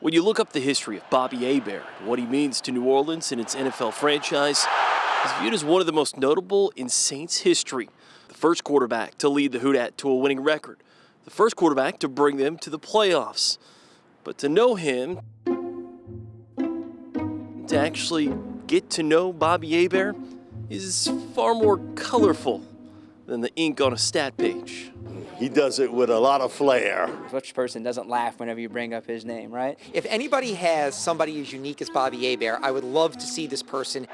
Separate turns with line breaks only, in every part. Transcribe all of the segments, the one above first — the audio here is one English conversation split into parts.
When you look up the history of Bobby Hebert and what he means to New Orleans and its NFL franchise, he's viewed as one of the most notable in Saints history. The first quarterback to lead the Houdat to a winning record. The first quarterback to bring them to the playoffs. But to know him, to actually get to know Bobby Hebert, is far more colorful than the ink on a stat page.
He does it with a lot of flair.
Which person doesn't laugh whenever you bring up his name, right?
If anybody has somebody as unique as Bobby Hebert, I would love to see this person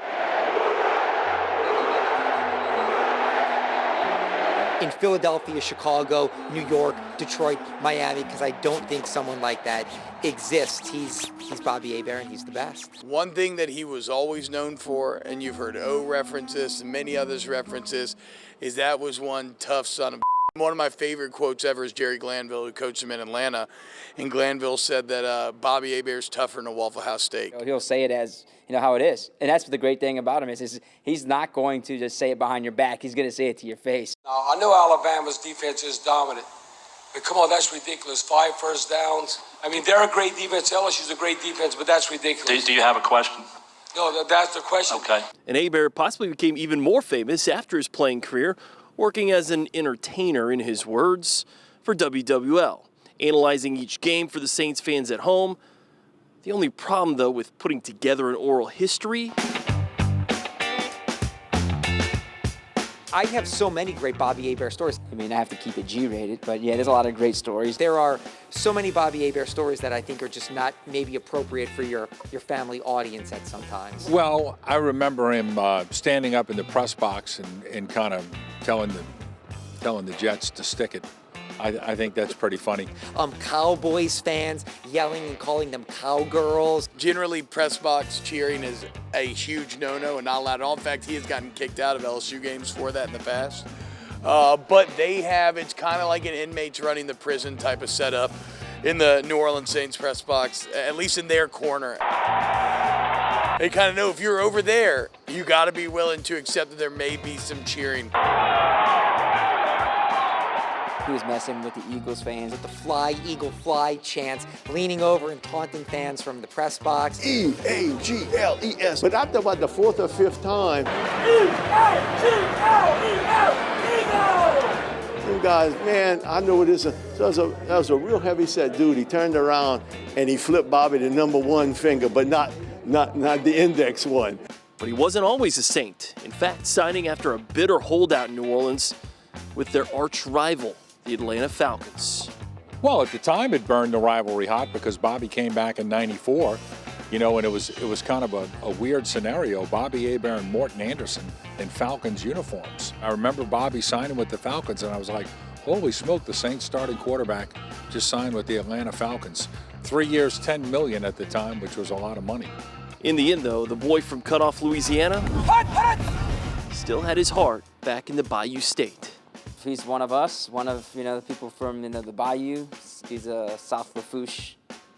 in Philadelphia, Chicago, New York, Detroit, Miami, because I don't think someone like that exists. He's Bobby Hebert, and he's the best.
One thing that he was always known for, and you've heard O reference this and many others references, is that was one tough son of a. One of my favorite quotes ever is Jerry Glanville, who coached him in Atlanta, and Glanville said that Bobby Hebert's tougher than a Waffle House steak.
He'll say it as, how it is. And that's the great thing about him is he's not going to just say it behind your back. He's going to say it to your face.
Now, I know Alabama's defense is dominant, but come on, that's ridiculous. 5 first downs. I mean, they're a great defense. LSU's a great defense, but that's ridiculous.
Do you have a question?
No, that's the question.
Okay.
And Hebert possibly became even more famous after his playing career, working as an entertainer, in his words, for WWL, analyzing each game for the Saints fans at home. The only problem, though, with putting together an oral history,
I have so many great Bobby Hebert stories.
I have to keep it G-rated, but yeah, there's a lot of great stories.
There are so many Bobby Hebert stories that I think are just not maybe appropriate for your family audience at some times.
Well, I remember him standing up in the press box and kind of telling the Jets to stick it. I think that's pretty funny.
Cowboys fans yelling and calling them cowgirls.
Generally, press box cheering is a huge no-no and not allowed at all. In fact, he has gotten kicked out of LSU games for that in the past. But it's kind of like an inmates running the prison type of setup in the New Orleans Saints press box, at least in their corner. They kind of know if you're over there, you got to be willing to accept that there may be some cheering.
He was messing with the Eagles fans.
With the fly, Eagle, fly chants, leaning over and taunting fans from the press box.
E-A-G-L-E-S. But after about the 4th or 5th time,
E-A-G-L-E-S,
you guys, man, I know it is. That was a real heavy-set dude. He turned around and he flipped Bobby the number 1 finger, but not the index one.
but he wasn't always a Saint. In fact, signing after a bitter holdout in New Orleans with their arch rival, the Atlanta Falcons.
Well, at the time, it burned the rivalry hot because Bobby came back in '94, and it was kind of a weird scenario. Bobby Hebert and Morton Anderson in Falcons uniforms. I remember Bobby signing with the Falcons, and I was like, holy smoke, the Saints starting quarterback just signed with the Atlanta Falcons. 3 years, $10 million at the time, which was a lot of money.
In the end, though, the boy from cutoff Louisiana still had his heart back in the Bayou State.
He's one of us, one of the people from the Bayou. He's a South Lafourche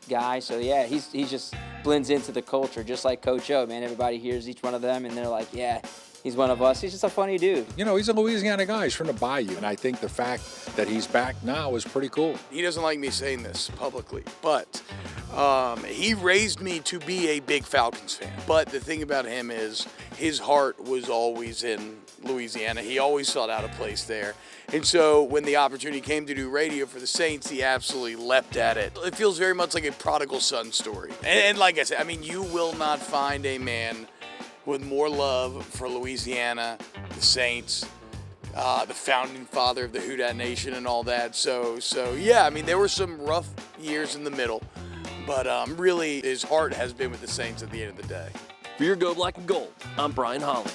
guy, so yeah, he just blends into the culture, just like Coach O, man. Everybody hears each one of them, and they're like, yeah, he's one of us. He's just a funny dude.
He's a Louisiana guy. He's from the Bayou, and I think the fact that he's back now is pretty cool.
He doesn't like me saying this publicly, but he raised me to be a big Falcons fan. But the thing about him is his heart was always in Louisiana. He always sought out a place there. And so when the opportunity came to do radio for the Saints, he absolutely leapt at it. It feels very much like a prodigal son story. And like I said, you will not find a man with more love for Louisiana, the Saints, the founding father of the Houdat Nation and all that. So yeah, there were some rough years in the middle, but really his heart has been with the Saints at the end of the day.
For your Go Black and Gold, I'm Brian Holland.